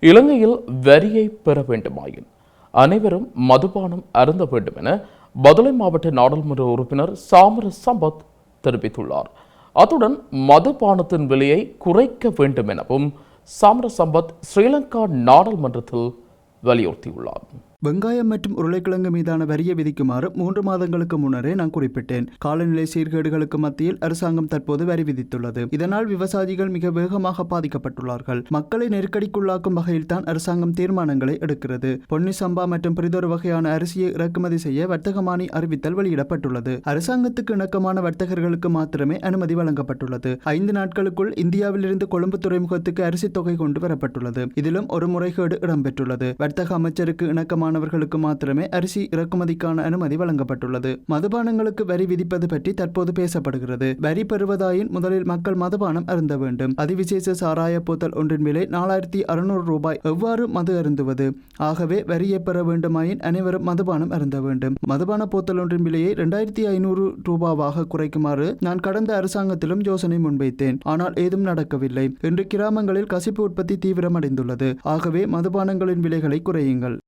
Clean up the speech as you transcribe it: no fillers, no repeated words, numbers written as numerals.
இலங்கையில் வரியை பெற வேண்டுமாயின் அனைவரும் மதுபானம் அருந்த வேண்டும் என பதுளை மாவட்ட நாடாளுமன்ற உறுப்பினர் சாமர சம்பத் தெரிவித்துள்ளார். அத்துடன் மதுபானத்தின் விலையை குறைக்க வேண்டும் எனவும் சாமர சம்பத் ஸ்ரீலங்கா நாடாளுமன்றத்தில் வலியுறுத்தியுள்ளார். வெங்காயம் மற்றும் உருளைக்கிழங்கு மீதான வரியை விதிக்குமாறு 3 மாதங்களுக்கு முன்னரே நான் குறிப்பிட்டேன். காலநிலை சீர்கேடுகளுக்கு மத்தியில் அரசாங்கம் தற்போது வரி விதித்துள்ளது. இதனால் விவசாயிகள் மிக வேகமாக பாதிக்கப்பட்டுள்ளார்கள். மக்களை நெருக்கடிக்குள்ளாக்கும் வகையில் தான் அரசாங்கம் தீர்மானங்களை எடுக்கிறது. பொன்னி சம்பா மற்றும் பிரிதொரு வகையான அரிசியை இறக்குமதி செய்ய வர்த்தகமானி அறிவித்தல் வெளியிடப்பட்டுள்ளது. அரசாங்கத்துக்கு இணக்கமான வர்த்தகர்களுக்கு மாத்திரமே அனுமதி வழங்கப்பட்டுள்ளது. 5 நாட்களுக்குள் இந்தியாவிலிருந்து கொழும்பு துறைமுகத்துக்கு அரிசி தொகை கொண்டு வரப்பட்டுள்ளது. இதிலும் ஒரு முறைகேடு இடம்பெற்றுள்ளது. வர்த்தக அமைச்சருக்கு இணக்கமான மாணவர்களுக்கு மாத்திரமே அரிசி இறக்குமதிக்கான அனுமதி வழங்கப்பட்டுள்ளது. மதுபானங்களுக்கு வரி விதிப்பது பற்றி தற்போது பேசப்படுகிறது. வரி பெறுவதாயின் முதலில் மக்கள் மதுபானம் அருந்த வேண்டும். அதிவிசேஷ சாராய போத்தல் ஒன்றின் விலை 4600 ரூபாய். எவ்வாறு மது அருந்துவது? ஆகவே வரியை பெற வேண்டுமாயின் அனைவரும் மதுபானம் அருந்த வேண்டும். மதுபான போத்தல் ஒன்றின் விலையை 2500 ரூபாவாக குறைக்குமாறு நான் கடந்த அரசாங்கத்திலும் யோசனை முன்வைத்தேன். ஆனால் ஏதும் நடக்கவில்லை. இன்று கிராமங்களில் கசிப்பு உற்பத்தி தீவிரமடைந்துள்ளது. ஆகவே மதுபானங்களின் விலைகளை குறையுங்கள்.